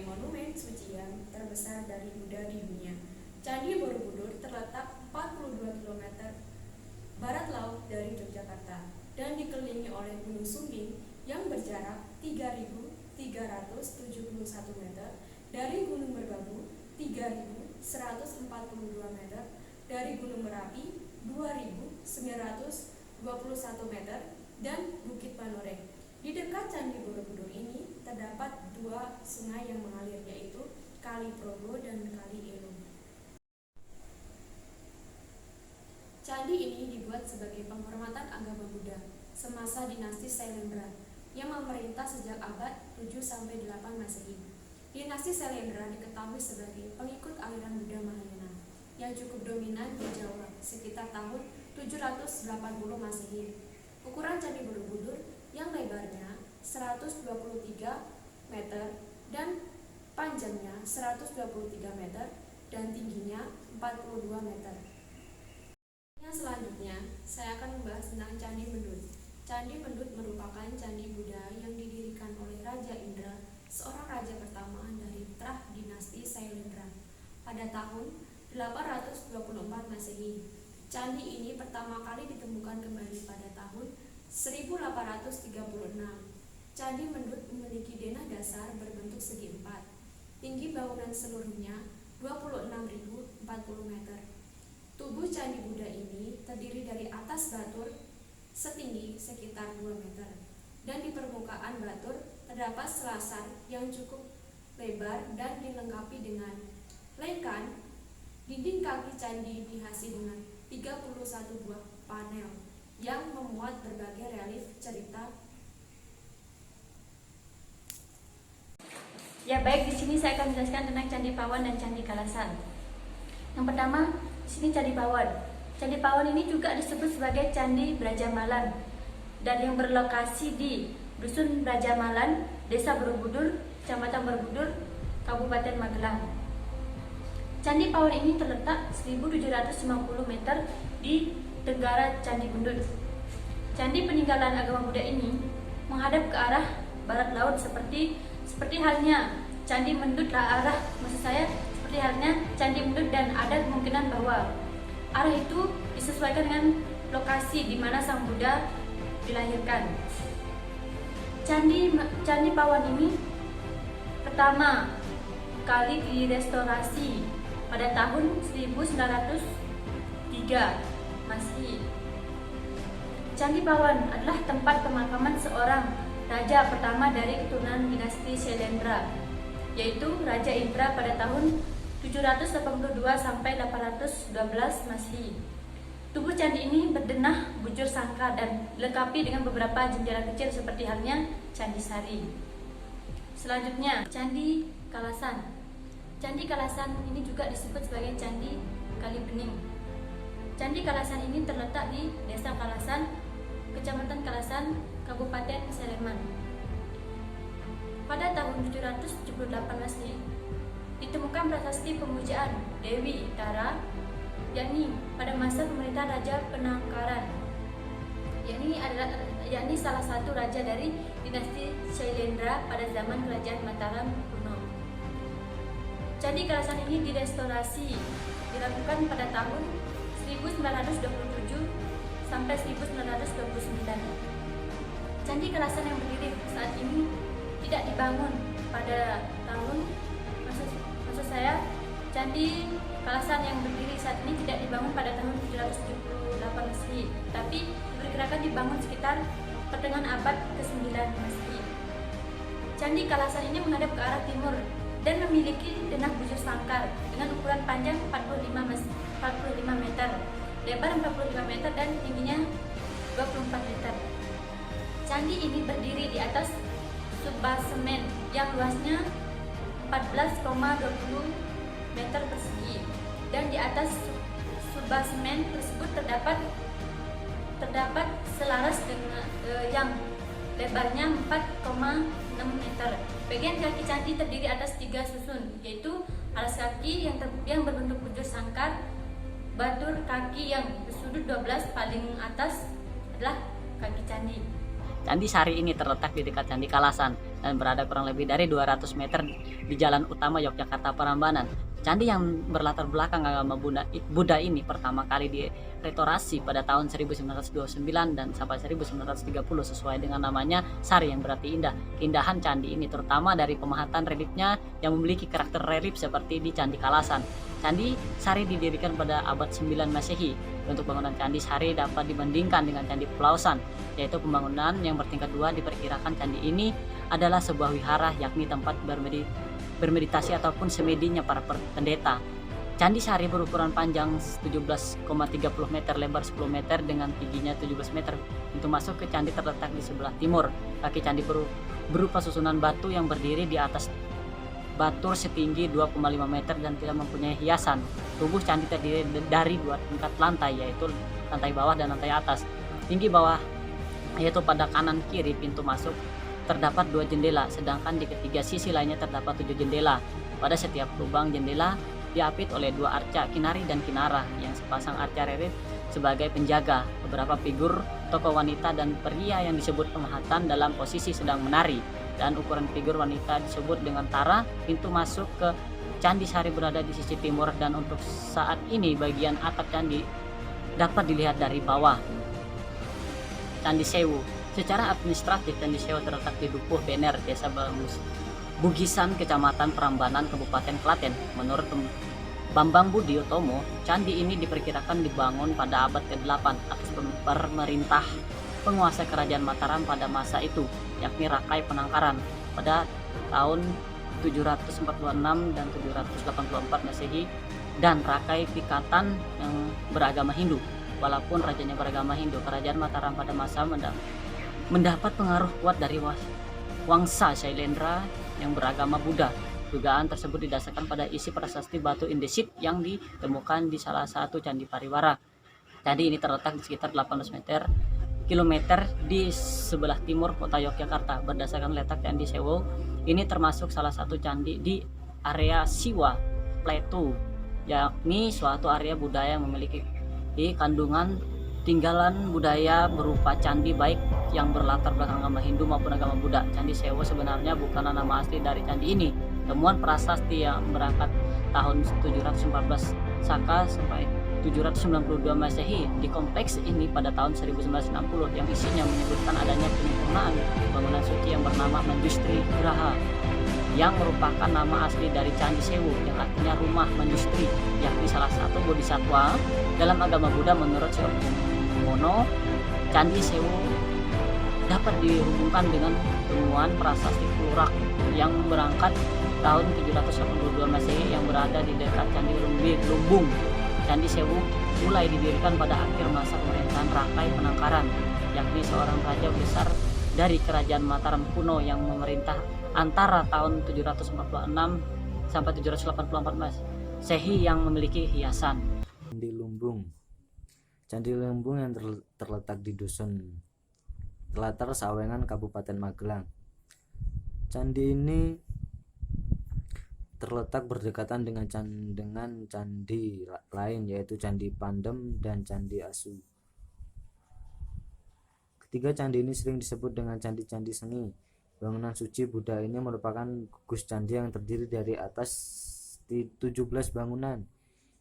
monumen suci yang terbesar dari Buddha di dunia. Candi Borobudur terletak 42 km barat laut dari Yogyakarta dan dikelilingi oleh Gunung Sumbing yang berjarak 3.371 meter, dari Gunung Merbabu 3.142 meter, dari Gunung Merapi 2.921 meter, dan Bukit Panoreh. Di dekat Candi Borobudur ini terdapat dua sungai yang mengalir, yaitu Kali Progo dan Kali Elo. Candi ini dibuat sebagai penghormatan agama Buddha semasa dinasti Sailendra yang memerintah sejak abad 7-8 Masehi. Dinasti Sailendra diketahui sebagai pengikut aliran Buddha Mahayana yang cukup dominan di Jawa sekitar tahun 780 Masehi. Ukuran Candi Borobudur yang lebarnya 123 meter dan panjangnya 123 meter dan tingginya 42 meter. Yang selanjutnya, saya akan membahas tentang Candi Mendut. Candi Mendut merupakan candi Buddha yang didirikan oleh Raja Indra, seorang raja pertama dari Trah dinasti Sailendra, pada tahun 824 Masehi. Candi ini pertama kali ditemukan kembali pada tahun 1836. Candi Mendut memiliki denah dasar berbentuk segi empat. Tinggi bangunan seluruhnya 26.040 meter. Tubuh Candi Buddha ini terdiri dari atas batur setinggi sekitar 2 meter, dan di permukaan batur terdapat selasar yang cukup lebar dan dilengkapi dengan lengkan. Dinding kaki candi dihiasi dengan 31 buah panel yang memuat berbagai relief cerita. Ya baik, di sini saya akan menjelaskan tentang Candi Pawon dan Candi Kalasan. Yang pertama, di sini Candi Pawon. Candi Pawon ini juga disebut sebagai Candi Brajamalan dan yang berlokasi di Dusun Brajamalan, Desa Borobudur, Kecamatan Borobudur, Kabupaten Magelang. Candi Pawon ini terletak 1750 meter di tenggara Candi Mendut. Candi peninggalan agama Buddha ini menghadap ke arah barat laut seperti halnya Candi Mendut seperti halnya Candi Mendut, dan ada kemungkinan bahwa arah itu disesuaikan dengan lokasi di mana Sang Buddha dilahirkan. Candi Pawon ini pertama kali direstorasi pada tahun 1903 Masehi. Candi Pawon adalah tempat pemakaman seorang raja pertama dari keturunan dinasti Sailendra, yaitu Raja Indra pada tahun 782 sampai 812 Masehi. Tubuh candi ini berdenah bujur sangkar dan dilengkapi dengan beberapa jendela kecil seperti halnya Candi Sari. Selanjutnya, Candi Kalasan. Candi Kalasan ini juga disebut sebagai Candi Kali Bening. Candi Kalasan ini terletak di Desa Kalasan, Kecamatan Kalasan, Kabupaten Sleman. Pada tahun 778 Masehi ditemukan prasasti pemujaan Dewi Tara, yakni pada masa pemerintahan Raja Penangkaran, yakni salah satu raja dari dinasti Sailendra pada zaman Kerajaan Mataram kuno. Candi Kalasan ini direstorasi dilakukan pada tahun 1927 sampai 1929. Candi Kalasan yang berdiri saat ini tidak dibangun pada tahun Candi Kalasan yang berdiri saat ini tidak dibangun pada tahun 778 Masehi, tapi diperkirakan dibangun sekitar pertengahan abad ke-9 Masehi. Candi Kalasan ini menghadap ke arah timur dan memiliki denah bujur sangkar dengan ukuran panjang 45 meter, lebar 45 meter dan tingginya 24 meter. Candi ini berdiri di atas subbasemen yang luasnya 14,20 meter persegi, dan di atas subbasemen tersebut terdapat selaras dengan yang lebarnya 4,6 meter. Bagian kaki candi terdiri atas 3 susun, yaitu alas kaki yang berbentuk bujur sangkar, batur kaki yang bersudut 12, paling atas adalah kaki candi. Candi Sari ini terletak di dekat Candi Kalasan. dan berada kurang lebih dari 200 meter di jalan utama Yogyakarta Prambanan. Candi yang berlatar belakang agama Buddha ini pertama kali direstorasi pada tahun 1929 dan sampai 1930 sesuai dengan namanya Sari yang berarti indah. Keindahan candi ini terutama dari pemahatan reliefnya yang memiliki karakter relief seperti di Candi Kalasan. Candi Sari didirikan pada abad 9 Masehi. Untuk bangunan Candi Sari dapat dibandingkan dengan Candi Pelausan, yaitu pembangunan yang bertingkat 2. Diperkirakan candi ini adalah sebuah wihara, yakni tempat bermeditasi ataupun semedinya para pendeta. Candi Sari berukuran panjang 17,30 meter, lebar 10 meter dengan tingginya 17 meter. Pintu masuk ke candi terletak di sebelah timur. Kaki candi berupa susunan batu yang berdiri di atas batur setinggi 2,5 meter dan tidak mempunyai hiasan. Tubuh candi terdiri dari 2 tingkat lantai, yaitu lantai bawah dan lantai atas. Tinggi bawah yaitu pada kanan kiri pintu masuk terdapat 2 jendela, sedangkan di ketiga sisi lainnya terdapat 7 jendela. Pada setiap lubang jendela diapit oleh 2 arca kinari dan kinara yang sepasang arca relief sebagai penjaga. Beberapa figur tokoh wanita dan pria yang disebut pemahatan dalam posisi sedang menari, dan ukuran figur wanita disebut dengan tara. Pintu masuk ke Candi Sari berada di sisi timur, dan untuk saat ini bagian atap candi dapat dilihat dari bawah. Candi Sewu. Secara administratif, Candi Sewu terletak di Dukuh Bener, Desa Bugisan, Kecamatan Prambanan, Kabupaten Klaten. Menurut Bambang Budi Utomo, candi ini diperkirakan dibangun pada abad ke-8 atas pemerintah penguasa Kerajaan Mataram pada masa itu, yakni Rakai Penangkaran pada tahun 746 dan 784 Masehi, dan Rakai Pikatan yang beragama Hindu. Walaupun rajanya beragama Hindu, Kerajaan Mataram pada masa mendapat pengaruh kuat dari Wangsa Shailendra yang beragama Buddha. Dugaan tersebut didasarkan pada isi prasasti batu indesit yang ditemukan di salah satu candi pariwara. Candi ini terletak di sekitar 18 kilometer di sebelah timur kota Yogyakarta. Berdasarkan letak Candi Sewu, ini termasuk salah satu candi di area Siwa Plateau, yakni suatu area budaya yang memiliki kandungan tinggalan budaya berupa candi baik yang berlatar belakang agama Hindu maupun agama Buddha. Candi Sewu sebenarnya bukanlah nama asli dari candi ini. Temuan prasasti yang berangkat tahun 714 Saka sampai 792 Masehi di kompleks ini pada tahun 1960 yang isinya menyebutkan adanya penyempurnaan bangunan suci yang bernama Manjustri Graha, yang merupakan nama asli dari Candi Sewu yang artinya rumah Manjustri, yakni salah satu bodhisatwa dalam agama Buddha. Menurut Mono, Candi Sewu dapat dihubungkan dengan temuan prasasti Klurak yang berangkat tahun 782 Masehi yang berada di dekat Candi Lumbung. Candi Sewu mulai didirikan pada akhir masa pemerintahan Rakai Penangkaran, yakni seorang raja besar dari Kerajaan Mataram kuno yang memerintah antara tahun 746 sampai 784 Masehi yang memiliki hiasan. Candi Lumbung. Candi Lumbung yang terletak di Dusun Telatar Sawengan, Kabupaten Magelang. Candi ini terletak berdekatan dengan candi lain, yaitu Candi Pandem dan Candi Asu. Ketiga candi ini sering disebut dengan candi-candi seni. Bangunan suci Buddha ini merupakan gugus candi yang terdiri dari atas 17 bangunan,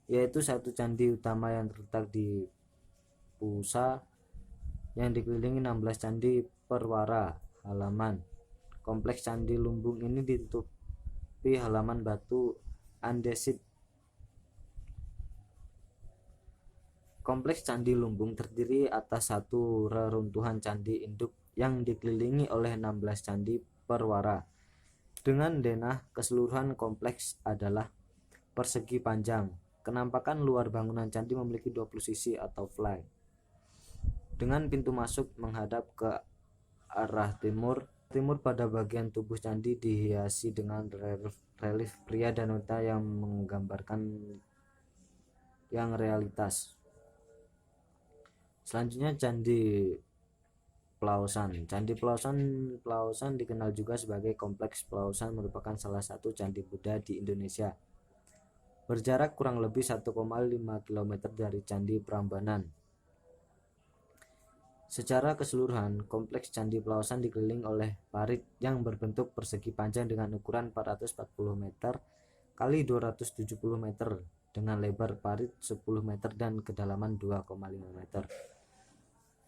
yaitu satu candi utama yang terletak di Pusa yang dikelilingi 16 candi perwara halaman. Kompleks Candi Lumbung ini ditutupi halaman batu andesit. Kompleks Candi Lumbung terdiri atas satu reruntuhan candi induk yang dikelilingi oleh 16 candi perwara. Dengan denah, keseluruhan kompleks adalah persegi panjang. Kenampakan luar bangunan candi memiliki 20 sisi atau fly, dengan pintu masuk menghadap ke arah timur. Pada bagian tubuh candi dihiasi dengan relief pria dan wanita yang menggambarkan yang realitas. Selanjutnya Candi Pelausan. Candi Pelausan dikenal juga sebagai Kompleks Pelausan, merupakan salah satu candi Buddha di Indonesia. Berjarak kurang lebih 1,5 km dari Candi Prambanan. Secara keseluruhan, kompleks Candi Pelawasan dikelilingi oleh parit yang berbentuk persegi panjang dengan ukuran 440 meter kali 270 meter dengan lebar parit 10 meter dan kedalaman 2,5 meter.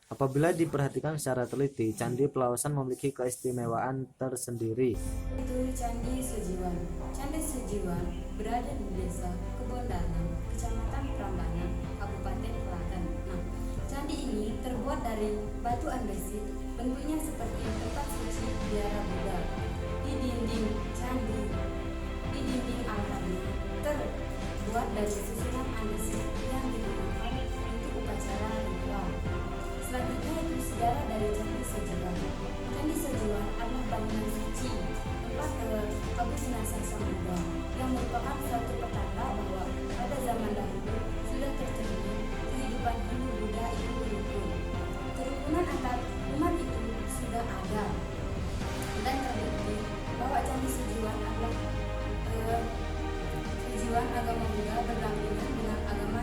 Apabila diperhatikan secara teliti, Candi Pelawasan memiliki keistimewaan tersendiri. Itu Candi Sujiwan. Candi Sujiwan berada di Desa Kebondangan, Kecamatan Prambanan, Kabupaten Klaten. Nah, candi ini terbuat dari batu andesit, bentuknya seperti tempat suci biara Buddha. Di dinding altarnya terbuat dari susunan andesit yang digunakan untuk upacara ritual. Selanjutnya itu sejarah dari Candi Sejiwan. Candi Sejiwan adalah bangunan suci tempat kebudayaan Sang Buddha yang merupakan suatu pertanda bahwa pada zaman dahulu sudah tercermin kehidupan Hindu Buddha itu rukun. Kerukunan antar umat itu sudah ada dan terbukti bahwa Candi Sejiwan adalah tujuan agama Buddha berdampingan dengan agama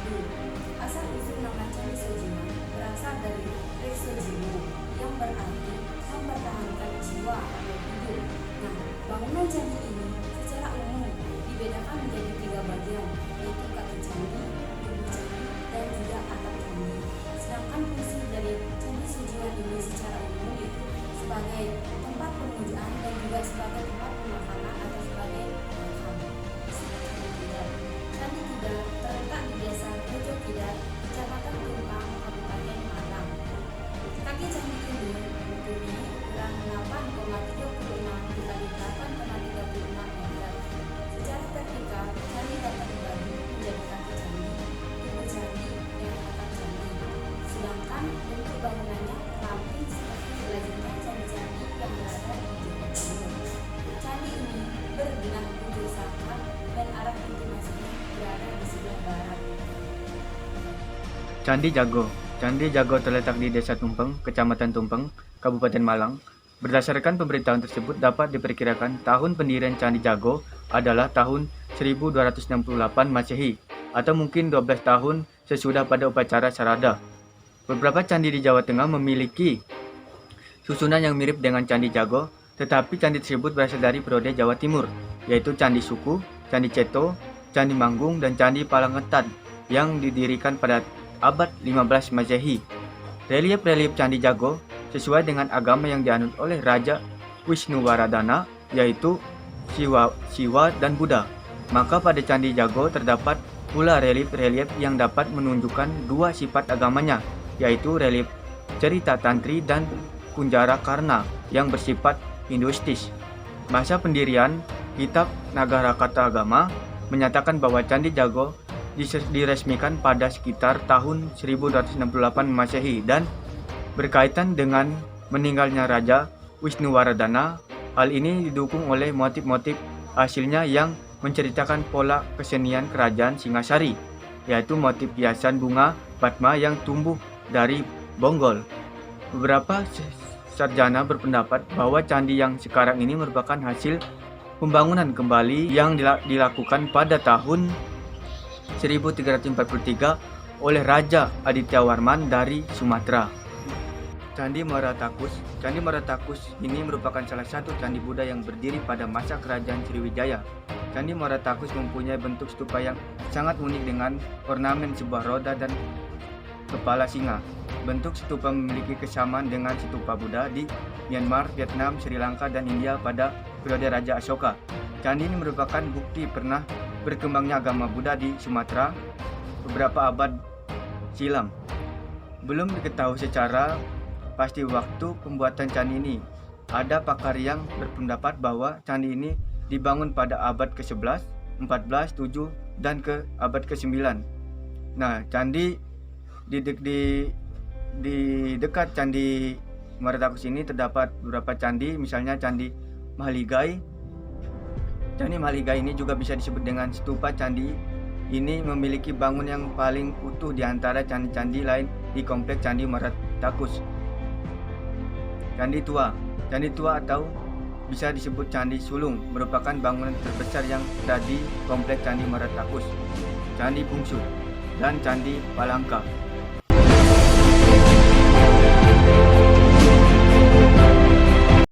Hindu. Asal usul nama Candi Sejiwan berasal dari Reksojiwo yang berarti mempertahankan jiwa atau hidup. Nah, bangunan candi ini secara umum dibedakan menjadi 3 bagian, yaitu kaki candi, tubuh candi, dan juga atap candi. Sedangkan fungsi dari Candi Sejiwan ini secara umum itu sebagai tempat pemujaan dan juga sebagai tempat pemakaman atau sebagai makam. Candi Kidal terletak di Desa Bojo Kidal, Kecamatan Tumpang, Kabupaten Malang. Kaki candi ini mempunyai ukuran 8,36 dikali 8,36 meter. Secara vertikal, candi dapat dibagi menjadi kaki candi, tubuh candi, dan atap candi. Sedangkan bentuk bangunannya ramping seperti lazimnya candi-candi yang berada di Jawa Timur. Candi ini berbenah bujur sangkar dan arah pintu masuknya berada di sebelah barat. Candi Jago. Candi Jago terletak di Desa Tumpeng, Kecamatan Tumpeng, Kabupaten Malang. Berdasarkan pemberitahuan tersebut dapat diperkirakan tahun pendirian Candi Jago adalah tahun 1268 Masehi atau mungkin 12 tahun sesudah pada upacara Sarada. Beberapa candi di Jawa Tengah memiliki susunan yang mirip dengan Candi Jago, tetapi candi tersebut berasal dari periode Jawa Timur, yaitu Candi Suku, Candi Ceto, Candi Manggung, dan Candi Palangetan yang didirikan pada abad 15 Masehi. Relief-relief Candi Jago sesuai dengan agama yang dianut oleh Raja Wisnuwaradana, yaitu Siwa dan Buddha. Maka pada Candi Jago terdapat pula relief-relief yang dapat menunjukkan dua sifat agamanya, yaitu relief cerita tantri dan kunjara karna yang bersifat hinduistis. Masa pendirian Kitab Nagarakata Agama menyatakan bahwa Candi Jago diresmikan pada sekitar tahun 1268 Masehi dan berkaitan dengan meninggalnya Raja Wisnuwaradana. Hal ini didukung oleh motif-motif hasilnya yang menceritakan pola kesenian kerajaan Singasari, yaitu motif hiasan bunga Padma yang tumbuh dari bonggol. Beberapa sarjana berpendapat bahwa candi yang sekarang ini merupakan hasil pembangunan kembali yang dilakukan pada tahun 1343 oleh Raja Adityawarman dari Sumatera. Candi Muara Takus. Candi Muara Takus ini merupakan salah satu candi Buddha yang berdiri pada masa kerajaan Sriwijaya. Candi Muara Takus mempunyai bentuk stupa yang sangat unik dengan ornamen sebuah roda dan kepala singa. Bentuk stupa memiliki kesamaan dengan stupa Buddha di Myanmar, Vietnam, Sri Lanka, dan India pada periode Raja Ashoka. Candi ini merupakan bukti pernah berkembangnya agama Buddha di Sumatera beberapa abad silam. Belum diketahui secara pasti waktu pembuatan candi ini. Ada pakar yang berpendapat bahwa candi ini dibangun pada abad ke-11, 14, 7, dan ke abad ke-9. Nah, candi di dekat Candi Muara Takus ini terdapat beberapa candi, misalnya Candi Mahaligai. Candi Mahaligai ini juga bisa disebut dengan stupa. Candi ini memiliki bangun yang paling utuh di antara candi-candi lain di kompleks Candi Muara Takus. Candi Tua. Candi Tua atau bisa disebut Candi Sulung merupakan bangunan terbesar yang ada di kompleks Candi Muara Takus. Candi Bungsu dan Candi Palangka.